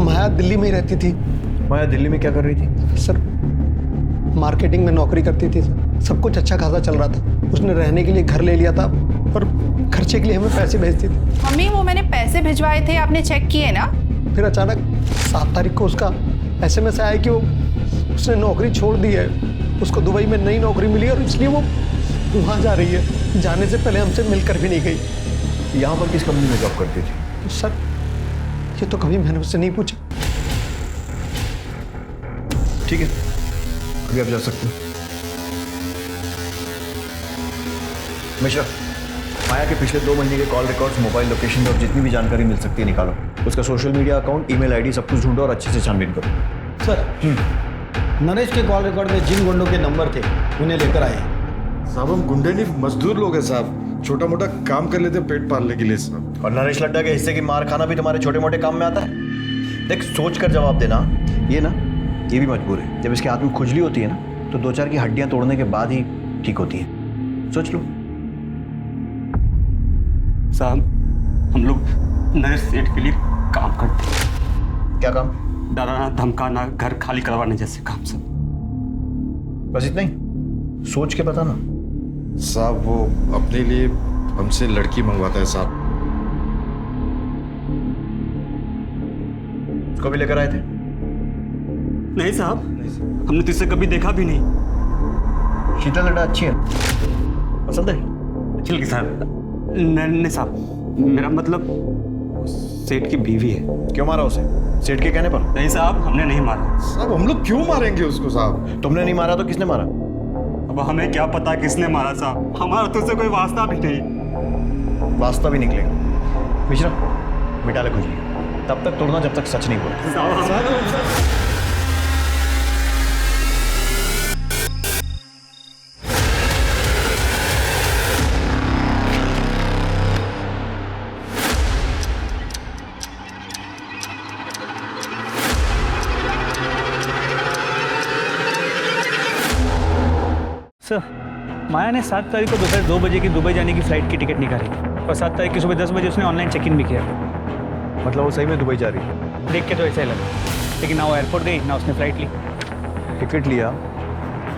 [SPEAKER 8] माया दिल्ली में ही रहती थी।
[SPEAKER 11] माया दिल्ली में क्या कर रही थी?
[SPEAKER 8] सर मार्केटिंग में नौकरी करती थी सर, सब कुछ अच्छा खासा चल रहा था। उसने रहने के लिए घर ले लिया था और खर्चे के लिए हमें पैसे भेजती थी।
[SPEAKER 2] मम्मी वो मैंने पैसे भिजवाए थे, आपने चेक किए ना?
[SPEAKER 8] फिर अचानक 7 तारीख को उसका SMS आया कि उसने नौकरी छोड़ दी है, उसको दुबई में नई नौकरी मिली है और इसलिए वो वहाँ जा रही है। जाने से पहले हमसे मिलकर भी नहीं गई।
[SPEAKER 11] यहाँ पर किस कंपनी में जॉब करती थी?
[SPEAKER 8] सर ये तो कभी मैंने उससे नहीं पूछा।
[SPEAKER 11] ठीक है, अभी आप जा सकते हैं। मिश्रा, माया के पिछले 2 महीने के कॉल रिकॉर्ड्स, मोबाइल लोकेशन और जितनी भी जानकारी मिल सकती है निकालो। उसका social media account, email ID सब कुछ ढूंढो और अच्छे से छानबीन करो।
[SPEAKER 14] सर नरेश के कॉल रिकॉर्ड में जिन गुंडों के नंबर थे उन्हें लेकर आए।
[SPEAKER 13] साहब हम गुंडे नहीं, मजदूर लोग हैं साहब, छोटा मोटा काम कर लेते हैं पेट पालने के लिए साहब।
[SPEAKER 11] और नरेश लड्डा के हिस्से की मार खाना भी तुम्हारे छोटे मोटे काम में आता है? देख सोच कर जवाब देना। ये ना, ये भी मजबूर है। जब इसके हाथ में खुजली होती है ना, तो 2-4 की हड्डियां तोड़ने के बाद ही ठीक होती है। सोच लो।
[SPEAKER 10] साहब हम लोग नरेश सेठ के लिए काम करते हैं।
[SPEAKER 11] क्या काम?
[SPEAKER 10] डराना, धमकाना, घर खाली करवाने जैसे काम सब।
[SPEAKER 11] बस इतना ही? सोच के बताना।
[SPEAKER 13] साहब वो अपने लिए हमसे लड़की मंगवाता है साहब।
[SPEAKER 11] उसको भी लेकर आए थे?
[SPEAKER 10] नहीं साहब, हमने तो इसे कभी देखा भी नहीं।
[SPEAKER 11] शीतल लड्डा अच्छी है, पसंद है?
[SPEAKER 10] अच्छी लगी साहब। नहीं साहब, मेरा मतलब सेठ की बीवी है।
[SPEAKER 11] क्यों मारा उसे? सेठ के कहने पर?
[SPEAKER 10] नहीं साहब, हमने नहीं मारा।
[SPEAKER 13] साहब हम लोग क्यों मारेंगे उसको साहब?
[SPEAKER 11] तुमने नहीं मारा तो किसने मारा?
[SPEAKER 10] अब हमें क्या पता किसने मारा साहब, हमारा तो उससे कोई वास्ता भी नहीं।
[SPEAKER 11] वास्ता भी निकलेगा। मिश्रा मिटा ले खुजली, तब तक तोड़ना जब तक सच नहीं बोलते।
[SPEAKER 12] सर माया ने 7 तारीख को दोपहर 2 बजे की दुबई जाने की फ़्लाइट की टिकट निकाली और 7 तारीख की सुबह 10 बजे उसने ऑनलाइन चेक इन भी किया।
[SPEAKER 11] मतलब वो सही में दुबई जा रही है?
[SPEAKER 12] देख के तो ऐसा ही लगा, लेकिन ना वो एयरपोर्ट गई ना उसने फ़्लाइट ली।
[SPEAKER 11] टिकट लिया,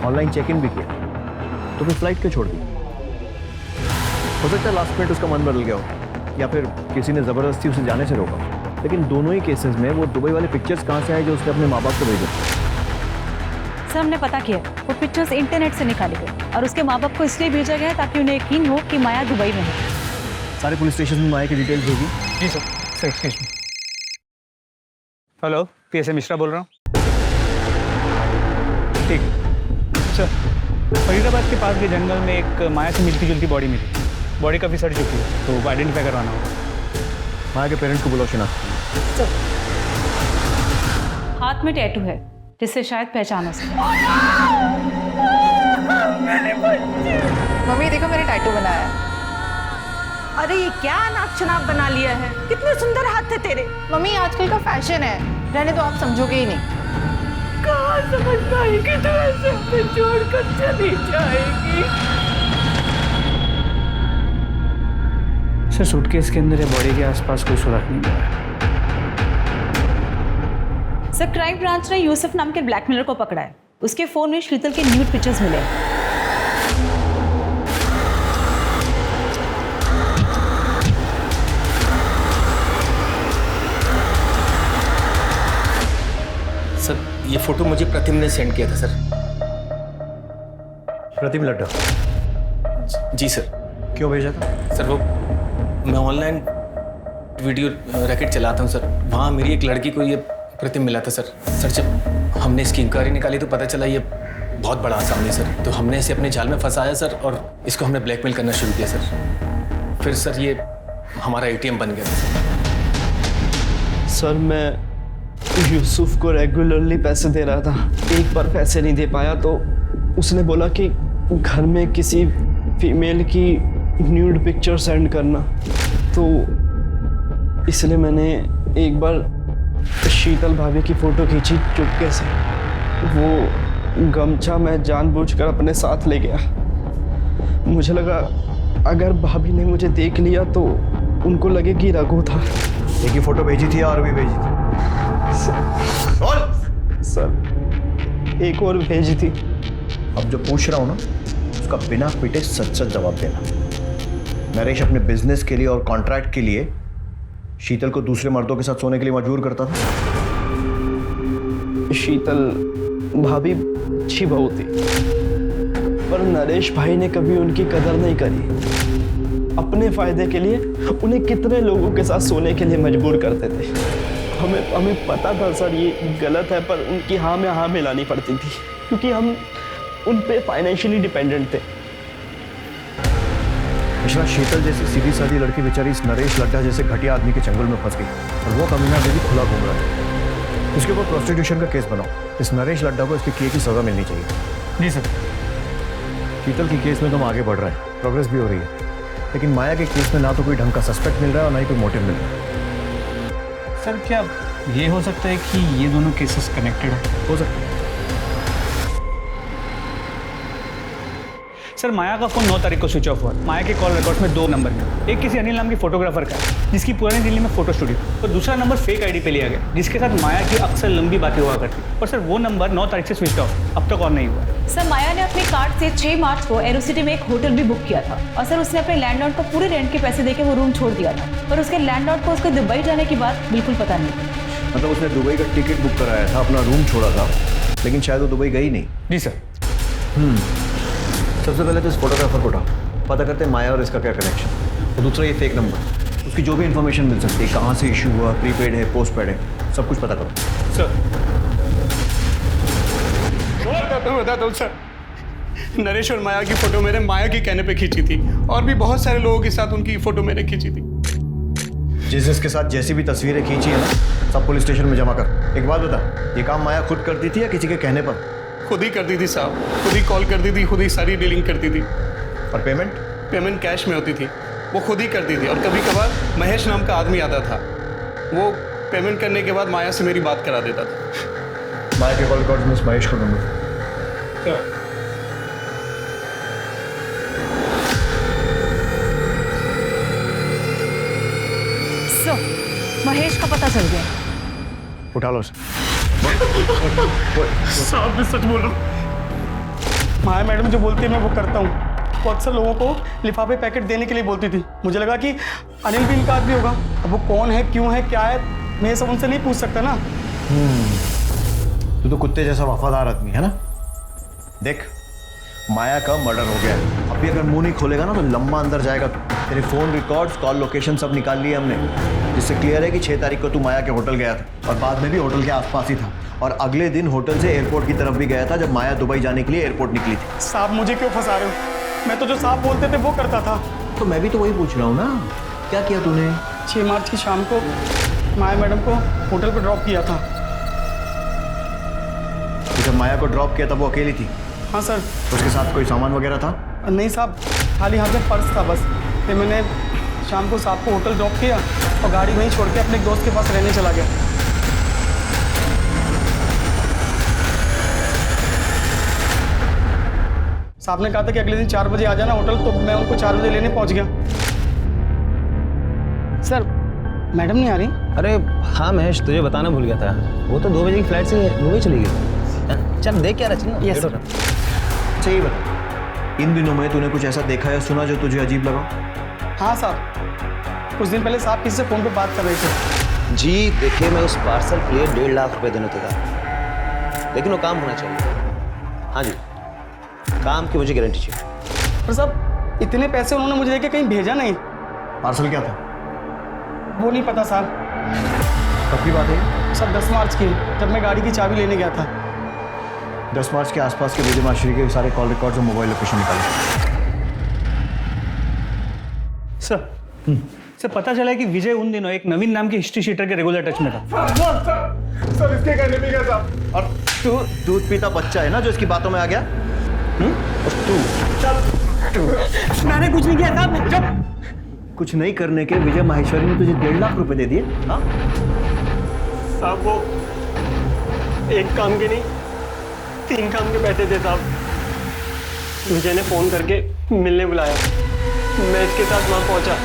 [SPEAKER 11] ऑनलाइन चेक इन भी किया, तो फिर फ्लाइट क्यों छोड़ दी? हो सकता है लास्ट मिनट उसका मन बदल गया हो, या फिर किसी ने ज़बरदस्ती उसे जाने से रोका। लेकिन दोनों ही केसेस में वो दुबई वाले पिक्चर्स कहाँ से आए जो उसने अपने माँ बाप को भेजे?
[SPEAKER 3] सर हमने पता किया, वो पिक्चर्स इंटरनेट से निकाले गए और उसके माँ बाप को इसलिए भेजा गया ताकि उन्हें यकीन हो कि माया दुबई में है।
[SPEAKER 11] सारे पुलिस स्टेशन में माया की डिटेल्स भेजी?
[SPEAKER 12] जी sir. Sir excuse me. Hello, PSA Mishra बोल रहा हूँ। ठीक सर, फरीदाबाद के पास के जंगल में एक माया से मिलती जुलती बॉडी मिली। बॉडी काफ़ी सड़ चुकी है, तो आइडेंटिफाई करवाना होगा।
[SPEAKER 11] माया के पेरेंट्स को बुलाओ शिनाख्त।
[SPEAKER 3] हाथ में टैटू है जिससे शायद पहचान हो सके।
[SPEAKER 2] मम्मी देखो मैंने टैटू बनाया है।
[SPEAKER 9] अरे ये क्या अनाप शनाप बना लिया है, कितने सुंदर हाथ थे तेरे।
[SPEAKER 2] मम्मी आजकल का फैशन है, रहने तो आप समझोगे ही नहीं।
[SPEAKER 9] कहाँ समझ पाएगी तो ऐसे हमें छोड़कर चली जाएगी।
[SPEAKER 12] सर सूटकेस के अंदर या बॉडी के आसपास कोई सुराग नहीं मिला।
[SPEAKER 3] सर क्राइम ब्रांच ने यूसुफ नाम के ब्लैकमेलर को पकड़ा है। उसके फोन में शीतल के न्यूड पिक्चर्स मिले हैं।
[SPEAKER 14] सर ये फोटो मुझे प्रतिम ने सेंड किया था सर।
[SPEAKER 11] प्रतिम लड्डा?
[SPEAKER 14] जी सर।
[SPEAKER 11] क्यों भेजा था?
[SPEAKER 14] सर वो मैं ऑनलाइन वीडियो रैकेट चलाता हूँ सर, वहाँ मेरी एक लड़की को ये प्रतिम मिला था सर। सर जब हमने इसकी इंक्वायरी निकाली तो पता चला ये बहुत बड़ा आसामी सर, तो हमने इसे अपने जाल में फंसाया सर और इसको हमने ब्लैकमेल करना शुरू किया सर। फिर सर ये हमारा ATM बन गया था
[SPEAKER 10] सर मैं यूसुफ को रेगुलरली पैसे दे रहा था। एक बार पैसे नहीं दे पाया तो उसने बोला कि घर में किसी फीमेल की न्यूड पिक्चर सेंड करना, तो इसलिए मैंने एक बार शीतल भाभी की फ़ोटो खींची चुपके से। वो गमछा मैं जानबूझकर अपने साथ ले गया। मुझे लगा अगर भाभी ने मुझे देख लिया तो उनको लगे कि रघु था।
[SPEAKER 11] एक ही फ़ोटो भेजी थी और भी भेजी थी?
[SPEAKER 10] सर एक और भेजी थी।
[SPEAKER 11] अब जो पूछ रहा हूँ ना उसका बिना पीटे सच सच जवाब देना। नरेश अपने बिजनेस के लिए और कॉन्ट्रैक्ट के लिए शीतल को दूसरे मर्दों के साथ सोने के लिए मजबूर करता था?
[SPEAKER 10] शीतल भाभी अच्छी बहू थी, पर नरेश भाई ने कभी उनकी कदर नहीं करी। अपने फायदे के लिए उन्हें कितने लोगों के साथ सोने के लिए मजबूर करते थे। हमें पता था सर ये गलत है, पर उनकी हाँ में हाँ मिलानी पड़ती थी क्योंकि हम उन पे फाइनेंशियली डिपेंडेंट थे।
[SPEAKER 11] मिश्रा, शीतल जैसी सीधी सादी लड़की बेचारी इस नरेश लड्डा जैसे घटिया आदमी के चंगुल में फंस गई और वो कमीना भी खुला घूम रहा है। इसके ऊपर प्रोस्टिट्यूशन का केस बनाओ। इस नरेश लड्डा को इसके किए की सजा मिलनी चाहिए।
[SPEAKER 12] जी सर।
[SPEAKER 11] शीतल की केस में तो हम आगे बढ़ रहे हैं, प्रोग्रेस भी हो रही है, लेकिन माया के केस में ना तो कोई ढंग का सस्पेक्ट मिल रहा है और ना ही कोई मोटिव मिल रहा है।
[SPEAKER 12] सर क्या ये हो सकता है कि ये दोनों केसेस कनेक्टेड
[SPEAKER 11] हो सकता है?
[SPEAKER 12] सर माया का फोन 9 तारीख को स्विच ऑफ हुआ। माया के कॉल रिकॉर्ड्स में 2 नंबर हैं। एक किसी अनिल नाम की फोटोग्राफर का है जिसकी पुरानी दिल्ली में फोटो स्टूडियो, और दूसरा नंबर फेक आईडी पे लिया गया जिसके साथ माया की अक्सर लंबी बातें हुआ करती। और सर वो नंबर 9 तारीख से स्विच ऑफ, अब तक ऑन नहीं हुआ।
[SPEAKER 3] सर माया ने अपने कार्ड से 6 मार्च को एरोसिटी में एक होटल भी बुक किया था और सर उसने अपने लैंडलॉर्ड को पूरे रेंट के पैसे देके वो रूम छोड़ दिया था, पर उसके लैंडलॉर्ड को उसके दुबई जाने की बात बिल्कुल पता नहीं।
[SPEAKER 11] मतलब उसने दुबई का टिकट बुक कराया था, अपना रूम छोड़ा था, लेकिन शायद वो दुबई गई नहीं।
[SPEAKER 12] जी सर।
[SPEAKER 11] सबसे पहले तो इस फोटोग्राफर को पता करते हैं माया और इसका क्या कनेक्शन, और दूसरा ये फेक नंबर, उसकी जो भी इंफॉर्मेशन मिल सकती है, कहाँ से इशू हुआ, प्रीपेड है, पोस्ट पेड है, सब कुछ पता करो।
[SPEAKER 12] सर
[SPEAKER 5] बताता हूँ सर, नरेश और माया की फोटो मैंने माया के कहने पे खींची थी और भी बहुत सारे लोगों के साथ उनकी फोटो मैंने खींची थी।
[SPEAKER 11] जिसके साथ जैसी भी तस्वीरें खींची है ना, सब पुलिस स्टेशन में जमा कर। एक बात बता, ये काम माया खुद करती थी या किसी के कहने पर?
[SPEAKER 5] खुद ही करती थी साहब, खुद ही कॉल करती थी, खुद ही सारी डीलिंग करती थी।
[SPEAKER 11] और
[SPEAKER 5] पेमेंट कैश में होती थी, वो खुद ही करती थी। और कभी कभार महेश नाम का आदमी आता था, वो पेमेंट करने के बाद माया से मेरी बात करा देता था।
[SPEAKER 11] माया के कॉल रिकॉर्ड में महेश को नंबर
[SPEAKER 3] महेश का पता चल गया।
[SPEAKER 11] उठा लो
[SPEAKER 8] साहब मैं सच बोल रहा हूँ। माया मैडम जो बोलती है मैं वो करता हूँ। वो अक्सर लोगों को लिफाफे पैकेट देने के लिए बोलती थी। मुझे लगा कि अनिल भी इनका आदमी होगा। अब वो कौन है, क्यों है, क्या है, मैं ये सब उनसे नहीं पूछ सकता ना।
[SPEAKER 11] तू तो कुत्ते जैसा वफादार आदमी है ना। देख, माया का मर्डर हो गया है, अभी अगर मुंह नहीं खोलेगा ना तो लंबा अंदर जाएगा। तेरे फोन रिकॉर्ड्स, कॉल लोकेशन सब निकाल लिए हमने, जिससे क्लियर है कि 6 तारीख को तू माया के होटल गया था और बाद में भी होटल के आसपास ही था, और अगले दिन होटल से एयरपोर्ट की तरफ भी गया था जब माया दुबई जाने के लिए एयरपोर्ट निकली थी।
[SPEAKER 8] साहब मुझे क्यों फंसा रहे हो? मैं तो जो साहब बोलते थे वो करता था।
[SPEAKER 11] तो मैं भी तो वही पूछ रहा हूँ ना, क्या किया तूने?
[SPEAKER 8] 6 मार्च की शाम को माया मैडम को होटल पर ड्रॉप किया था।
[SPEAKER 11] तो जब माया को ड्रॉप किया था वो अकेली थी?
[SPEAKER 8] हाँ सर।
[SPEAKER 11] उसके साथ कोई सामान वगैरह था?
[SPEAKER 8] नहीं साहब, खाली हाथ में पर्स था बस। फिर मैंने शाम को साहब को होटल ड्रॉप किया और गाड़ी वहीं छोड़ के अपने एक दोस्त के पास रहने चला गया। साहब ने कहा था कि अगले दिन 4 बजे आ जाना होटल, तो मैं उनको 4 बजे लेने पहुंच गया। सर मैडम नहीं आ रही?
[SPEAKER 7] अरे हाँ महेश, तुझे बताना भूल गया था, वो तो 2 बजे की फ्लाइट से दुबई चली गई। चल देख क्या रहा, चल ना।
[SPEAKER 11] Yes sir. सही बता, इन दिनों में तूने कुछ ऐसा देखा या सुना जो तुझे अजीब लगा?
[SPEAKER 10] हाँ साहब, कुछ दिन पहले साहब किसी से फ़ोन पे बात कर रहे थे।
[SPEAKER 7] जी देखिए, मैं उस पार्सल के लिए 1.5 लाख रुपए देने तैयार, लेकिन वो काम होना चाहिए। हाँ जी, काम की मुझे गारंटी चाहिए।
[SPEAKER 10] पर साहब इतने पैसे उन्होंने मुझे देके कहीं भेजा नहीं।
[SPEAKER 11] पार्सल क्या था?
[SPEAKER 10] वो नहीं पता साहब।
[SPEAKER 11] कब की बात है?
[SPEAKER 10] सब 10 मार्च की, जब मैं गाड़ी की चाबी लेने गया था।
[SPEAKER 11] 10 मार्च के आसपास के विजय माशरी के सारे कॉल रिकॉर्ड्स और मोबाइल लोकेशन निकाले।
[SPEAKER 12] सर सर पता चला है कि विजय उन दिनों एक नवीन नाम के हिस्ट्री शीटर के रेगुलर टच में था।
[SPEAKER 11] सर इसके कहने भी क्या साहब? और तू दूध पीता बच्चा है ना जो इसकी बातों में आ गया? और तू
[SPEAKER 12] मैंने कुछ नहीं किया साहब। जब
[SPEAKER 11] कुछ नहीं करने के विजय माहेश्वरी ने तुझे 1.5 लाख रुपए दे दिए? हाँ
[SPEAKER 10] साहब वो एक काम के नहीं 3 काम के पैसे थे साहब। विजय ने फ़ोन करके मिलने बुलाया, मैं इसके साथ वहाँ पहुँचा।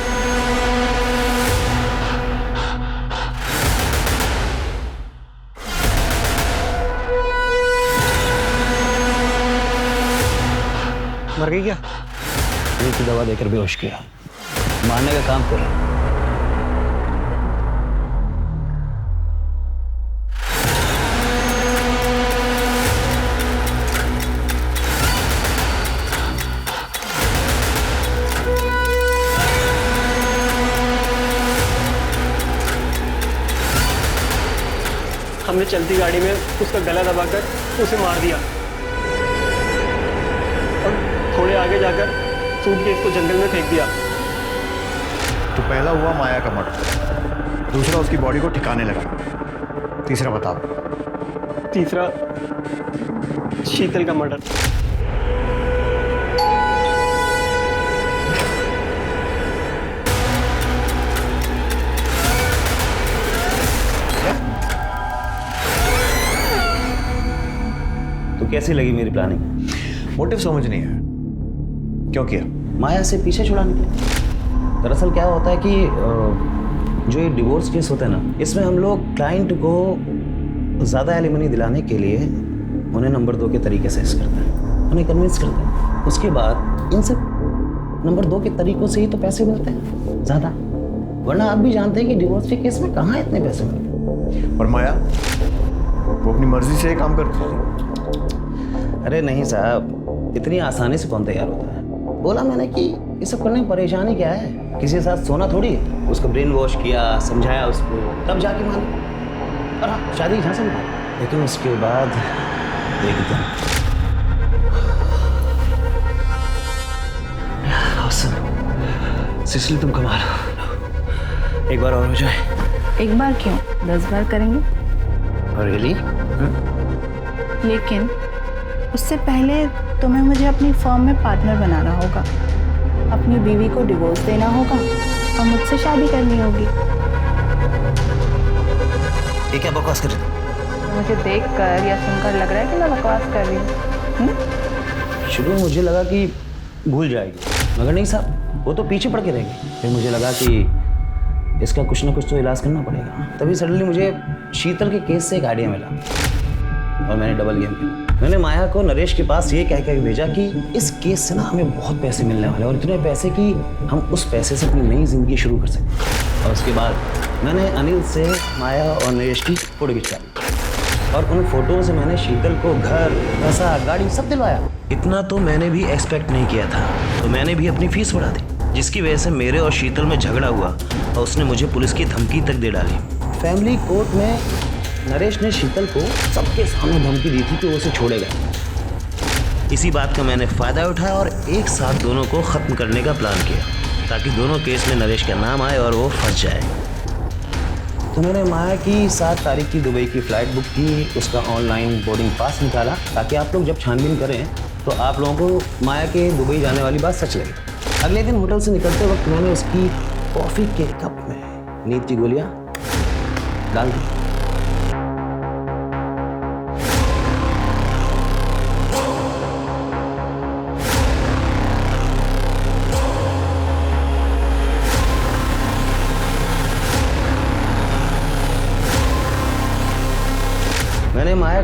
[SPEAKER 7] मर गई क्या? एक की दवा देकर बेहोश किया, मारने का काम कर।
[SPEAKER 10] हमने चलती गाड़ी में उसका गला दबाकर उसे मार दिया और थोड़े आगे जाकर सूटकेस को जंगल में फेंक दिया।
[SPEAKER 11] तो पहला हुआ माया का मर्डर, दूसरा उसकी बॉडी को ठिकाने लगा, तीसरा बता।
[SPEAKER 10] तीसरा शीतल का मर्डर।
[SPEAKER 7] तो कैसी लगी मेरी प्लानिंग?
[SPEAKER 11] मोटिव समझ नहीं है, क्यों किया?
[SPEAKER 7] माया से पीछे छुड़ाने के लिए। दरअसल क्या होता है कि जो ये डिवोर्स केस होता है ना, इसमें हम लोग क्लाइंट को ज़्यादा एलिमनी दिलाने के लिए उन्हें नंबर 2 के तरीके से करते हैं, उन्हें कन्विंस करते हैं। उसके बाद इन सब नंबर 2 के तरीकों से ही तो पैसे मिलते हैं ज़्यादा, वरना आप भी जानते हैं कि डिवोर्स के केस में कहाँ इतने पैसे मिलते।
[SPEAKER 11] और माया वो अपनी मर्जी से काम करती है?
[SPEAKER 7] अरे नहीं साहब, इतनी आसानी से कौन तैयार होता है। बोला मैंने कि ये सब करने में परेशानी क्या है, किसी के साथ सोना थोड़ी है। उसको ब्रेन वॉश किया, समझाया उसको, तब जाके मान। और हाँ, शादी यहाँ से निकाल, लेकिन उसके बाद एकदम सिसली तुम कमाल हो। एक बार और हो जाए।
[SPEAKER 2] एक बार क्यों, 10 बार करेंगे।
[SPEAKER 7] रियली?
[SPEAKER 2] लेकिन उससे पहले तुम्हें मुझे अपनी फर्म में पार्टनर बनाना होगा, अपनी बीवी को डिवोर्स देना होगा और मुझसे शादी करनी होगी।
[SPEAKER 7] ये क्या बकवास कर रही हो?
[SPEAKER 2] मुझे देखकर या सुनकर लग रहा है कि मैं बकवास कर रही हूँ।
[SPEAKER 7] शुरू में मुझे लगा कि भूल जाएगी, मगर नहीं साहब, वो तो पीछे पड़ के रहेगी। फिर मुझे लगा कि इसका कुछ ना कुछ तो इलाज करना पड़ेगा। तभी सडनली मुझे शीतल के केस से एक आइडिया मिला और मैंने डबल गेम किया। मैंने माया को नरेश के पास ये कह कर भेजा कि इस केस से ना हमें बहुत पैसे मिलने वाले हैं और इतने पैसे कि हम उस पैसे से अपनी नई जिंदगी शुरू कर सकते। और उसके बाद मैंने अनिल से माया और नरेश की फोटो खिंचवा ली और उन फोटोओं से मैंने शीतल को घर, पैसा, गाड़ी सब दिलवाया। इतना तो मैंने भी एक्सपेक्ट नहीं किया था, तो मैंने भी अपनी फीस बढ़ा दी, जिसकी वजह से मेरे और शीतल में झगड़ा हुआ और उसने मुझे पुलिस की धमकी तक दे डाली। फैमिली कोर्ट में नरेश ने शीतल को सबके सामने धमकी दी थी कि वो उसे छोड़ेगा। इसी बात का मैंने फ़ायदा उठाया और एक साथ दोनों को ख़त्म करने का प्लान किया, ताकि दोनों केस में नरेश का नाम आए और वो फंस जाए। तो मैंने माया की 7 तारीख की दुबई की फ़्लाइट बुक की, उसका ऑनलाइन बोर्डिंग पास निकाला, ताकि आप लोग जब छानबीन करें तो आप लोगों को माया के दुबई जाने वाली बात सच लगे। अगले दिन होटल से निकलते वक्त मैंने उसकी कॉफ़ी के कप में नींद की गोलियाँ डाल दी।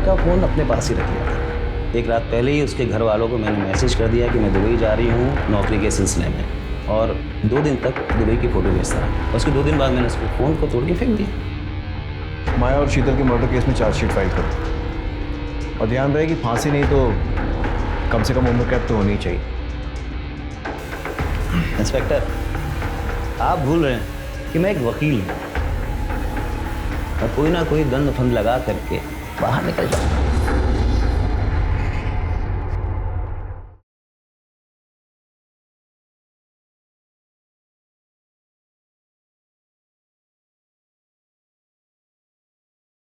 [SPEAKER 7] का फ़ोन अपने पास ही रख लिया था। एक रात पहले ही उसके घर वालों को मैंने मैसेज कर दिया कि मैं दुबई जा रही हूँ नौकरी के सिलसिले में, और 2 दिन तक दुबई की फ़ोटो भेजता रहा। उसके 2 दिन बाद मैंने उसके फ़ोन को तोड़ के फेंक दिया।
[SPEAKER 11] माया और शीतल के मर्डर केस में चार्जशीट फाइल कर दी, और ध्यान रहे कि फांसी नहीं तो कम से कम उम्र कैद तो होनी चाहिए।
[SPEAKER 7] इंस्पेक्टर, आप भूल रहे हैं कि मैं एक वकील हूँ और कोई ना कोई दंड फंद लगा करके बाहर निकल जाऊंगा।